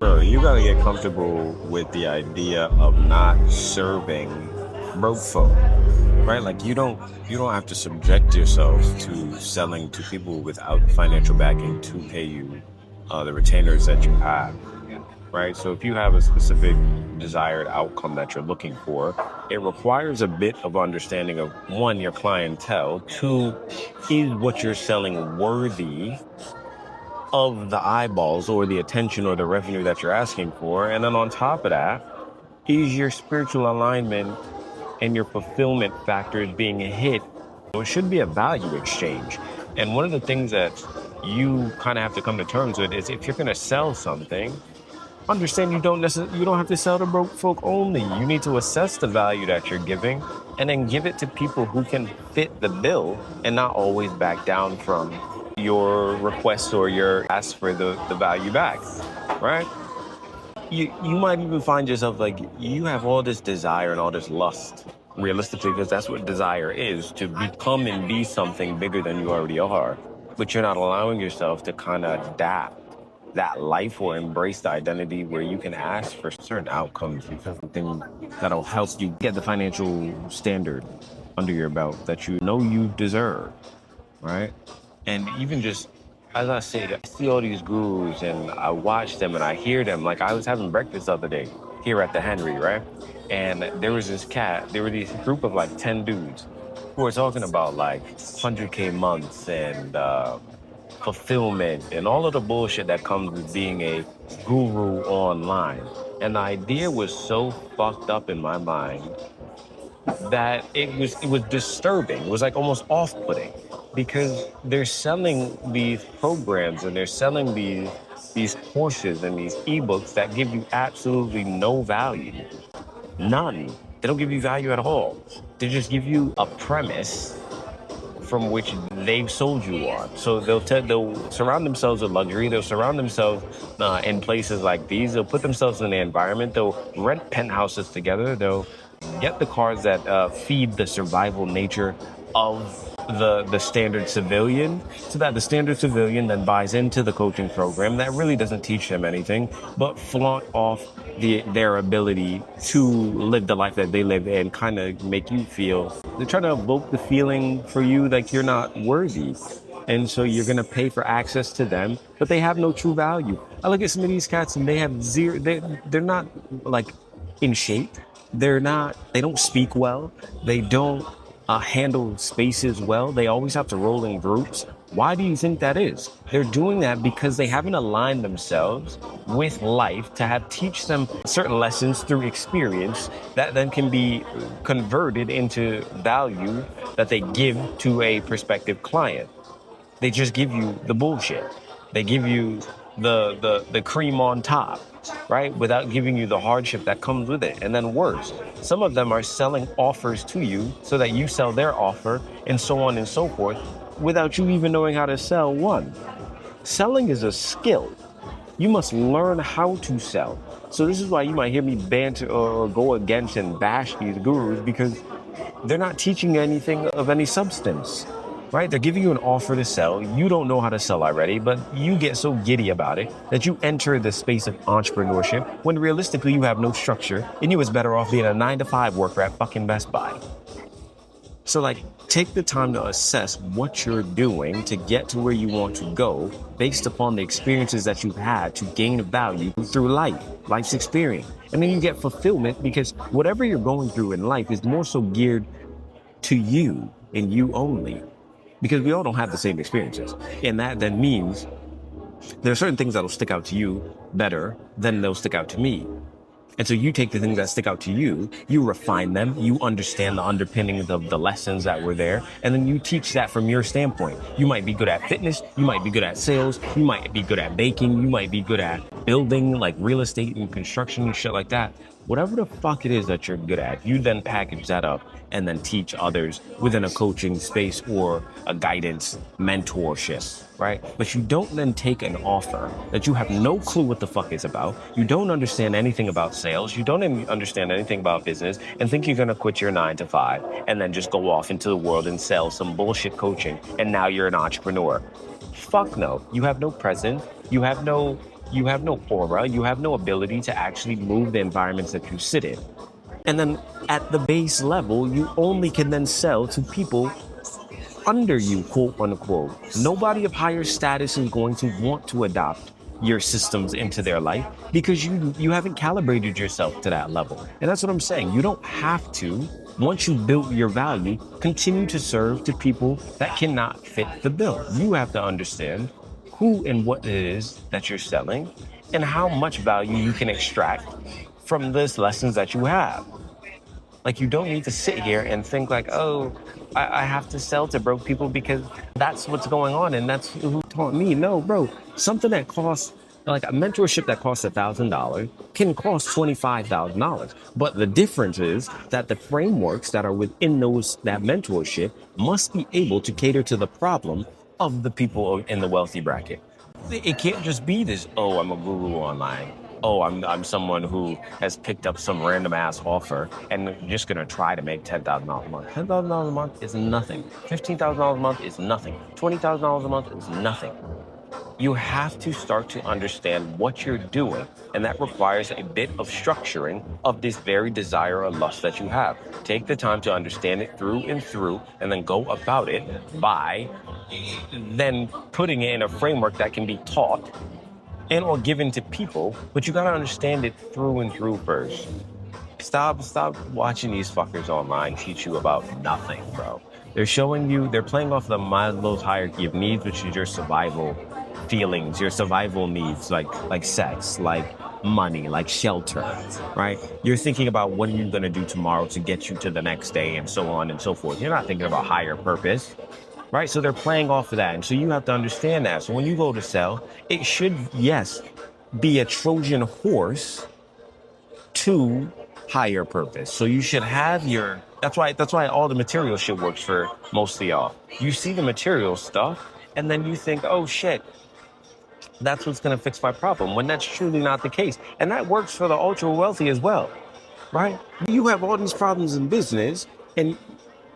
Bro, you gotta get comfortable with the idea of not serving broke folk, right? Like you don't have to subject yourself to selling to people without financial backing to pay you the retainers that you have, right? So if you have a specific desired outcome that you're looking for, it requires a bit of understanding of one, your clientele, two, is what you're selling worthy of the eyeballs or the attention or the revenue that you're asking for. And then on top of that, is your spiritual alignment and your fulfillment factors being hit? So it should be a value exchange. And one of the things that you kind of have to come to terms with is if you're going to sell something, understand you don't have to sell to broke folk only. You need to assess the value that you're giving and then give it to people who can fit the bill and not always back down from your request or your ask for the value back, right? You might even find yourself like you have all this desire and all this lust, realistically, because that's what desire is, to become and be something bigger than you already are. But you're not allowing yourself to kind of adapt that life or embrace the identity where you can ask for certain outcomes because something that'll help you get the financial standard under your belt that you know you deserve, right? And even just, as I say, I see all these gurus and I watch them and I hear them. Like I was having breakfast the other day here at the Henry, right? And there was this there were these group of like 10 dudes who were talking about like 100K months and fulfillment and all of the bullshit that comes with being a guru online. And the idea was so fucked up in my mind that it was disturbing. It was like almost off-putting because they're selling these programs and they're selling these courses and these ebooks that give you absolutely no value. None. They don't give you value at all. They just give you a premise from which they've sold you on. So they'll surround themselves with luxury. They'll surround themselves in places like these. They'll put themselves in the environment. They'll rent penthouses together. They'll get the cars that feed the survival nature of the standard civilian, so that the standard civilian then buys into the coaching program that really doesn't teach them anything, but flaunt off their ability to live the life that they live and kind of make you feel, they're trying to evoke the feeling for you like you're not worthy. And so you're going to pay for access to them, but they have no true value. I look at some of these cats and they have zero, they're not like in shape. They don't speak well. They don't handle spaces well. They always have to roll in groups. Why do you think that is? They're doing that because they haven't aligned themselves with life to teach them certain lessons through experience that then can be converted into value that they give to a prospective client. They just give you the bullshit. They give you the cream on top, right? Without giving you the hardship that comes with it. And then worse, some of them are selling offers to you so that you sell their offer and so on and so forth without you even knowing how to sell one. Selling is a skill. You must learn how to sell. So this is why you might hear me banter or go against and bash these gurus, because they're not teaching you anything of any substance. Right? They're giving you an offer to sell. You don't know how to sell already, but you get so giddy about it that you enter the space of entrepreneurship when realistically you have no structure and you was better off being a 9-to-5 worker at fucking Best Buy. So like, take the time to assess what you're doing to get to where you want to go based upon the experiences that you've had to gain value through life's experience. And then you get fulfillment because whatever you're going through in life is more so geared to you and you only. Because we all don't have the same experiences. And that then means there are certain things that'll stick out to you better than they'll stick out to me. And so you take the things that stick out to you, you refine them, you understand the underpinnings of the lessons that were there, and then you teach that from your standpoint. You might be good at fitness, you might be good at sales, you might be good at baking, you might be good at building, like real estate and construction and shit like that. Whatever the fuck it is that you're good at, you then package that up and then teach others within a coaching space or a guidance mentorship, right? But you don't then take an offer that you have no clue what the fuck is about. You don't understand anything about sales. You don't understand anything about business and think you're going to quit your 9-to-5 and then just go off into the world and sell some bullshit coaching. And now you're an entrepreneur. Fuck no. You have no presence. You have no You have no aura. You have no ability to actually move the environments that you sit in. And then at the base level, you only can then sell to people under you, quote unquote. Nobody of higher status is going to want to adopt your systems into their life because you haven't calibrated yourself to that level. And that's what I'm saying. You don't have to, once you build your value, continue to serve to people that cannot fit the bill. You have to understand who and what it is that you're selling and how much value you can extract from these lessons that you have. Like, you don't need to sit here and think like, oh, I have to sell to broke people because that's what's going on and that's who taught me. No, bro, something that costs, like a mentorship that costs $1,000 can cost $25,000. But the difference is that the frameworks that are within that mentorship must be able to cater to the problem of the people in the wealthy bracket. It can't just be this, oh, I'm a guru online. Oh, I'm someone who has picked up some random ass offer and just gonna try to make $10,000 a month. $10,000 a month is nothing. $15,000 a month is nothing. $20,000 a month is nothing. You have to start to understand what you're doing, and that requires a bit of structuring of this very desire or lust that you have. Take the time to understand it through and through, and then go about it by then putting it in a framework that can be taught and or given to people, but you gotta understand it through and through first. Stop watching these fuckers online teach you about nothing, bro. They're showing you, they're playing off the Maslow's hierarchy of needs, which is your survival feelings, your survival needs, like sex, like money, like shelter, right? You're thinking about what are you gonna do tomorrow to get you to the next day and so on and so forth. You're not thinking about higher purpose. Right? So they're playing off of that. And so you have to understand that. So when you go to sell, it should, yes, be a Trojan horse to higher purpose. So you should have that's why all the material shit works for most of y'all. You see the material stuff and then you think, oh shit, that's what's going to fix my problem, when that's truly not the case. And that works for the ultra wealthy as well, right? You have all these problems in business and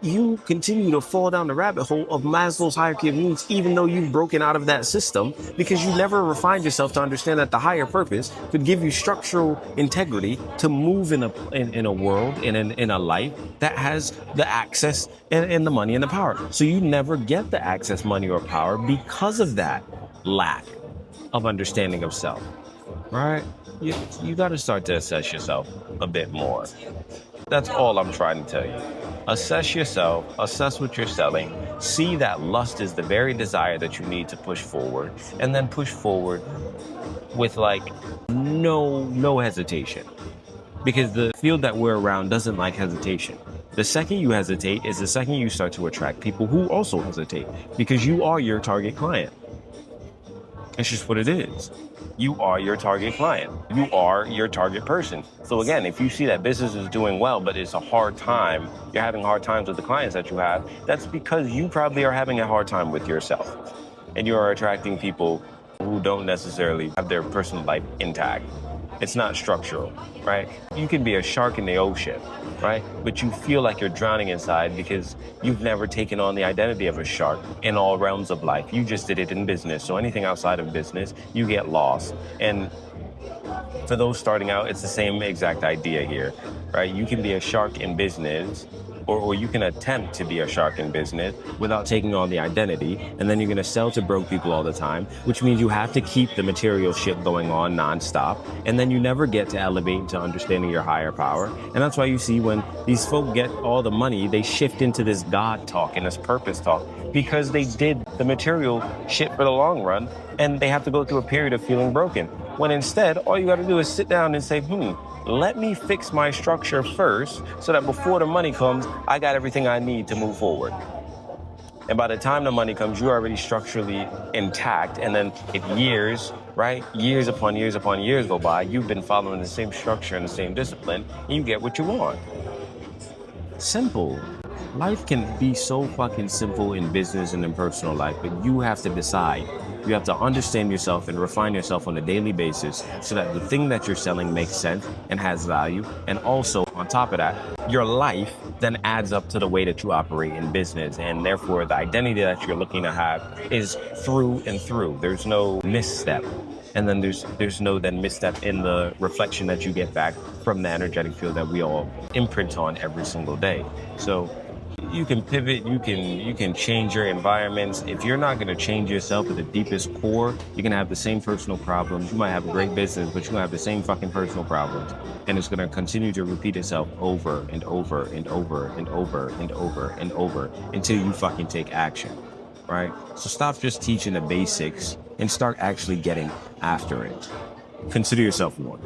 you continue to fall down the rabbit hole of Maslow's hierarchy of needs, even though you've broken out of that system, because you never refined yourself to understand that the higher purpose could give you structural integrity to move in a world, in a life that has the access and the money and the power. So you never get the access, money, or power because of that lack of understanding of self, right? You got to start to assess yourself a bit more. That's all I'm trying to tell you. Assess yourself, assess what you're selling, see that lust is the very desire that you need to push forward, and then push forward with like no hesitation. Because the field that we're around doesn't like hesitation. The second you hesitate is the second you start to attract people who also hesitate, because you are your target client. It's just what it is. You are your target client. You are your target person. So again, if you see that business is doing well, but it's a hard time, you're having hard times with the clients that you have, that's because you probably are having a hard time with yourself. And you are attracting people who don't necessarily have their personal life intact. It's not structural, right? You can be a shark in the ocean, right? But you feel like you're drowning inside because you've never taken on the identity of a shark in all realms of life. You just did it in business. So anything outside of business, you get lost. And for those starting out, it's the same exact idea here, right? You can be a shark in business, or you can attempt to be a shark in business without taking on the identity, and then you're gonna sell to broke people all the time, which means you have to keep the material shit going on nonstop, and then you never get to elevate to understanding your higher power. And that's why you see when these folk get all the money, they shift into this God talk and this purpose talk, because they did the material shit for the long run, and they have to go through a period of feeling broken. When instead, all you gotta do is sit down and say, let me fix my structure first so that before the money comes, I got everything I need to move forward. And by the time the money comes, you're already structurally intact. And then if years, right, years upon years upon years go by, you've been following the same structure and the same discipline, and you get what you want. Simple. Life can be so fucking simple in business and in personal life, but you have to decide. You have to understand yourself and refine yourself on a daily basis so that the thing that you're selling makes sense and has value. And also, on top of that, your life then adds up to the way that you operate in business. And therefore, the identity that you're looking to have is through and through. There's no misstep. And then there's no then misstep in the reflection that you get back from the energetic field that we all imprint on every single day. So you can pivot, you can change your environments. If you're not going to change yourself at the deepest core, you're going to have the same personal problems. You might have a great business, but you're going to have the same fucking personal problems. And it's going to continue to repeat itself over and over and over and over and over and over until you fucking take action, right? So stop just teaching the basics and start actually getting after it. Consider yourself one.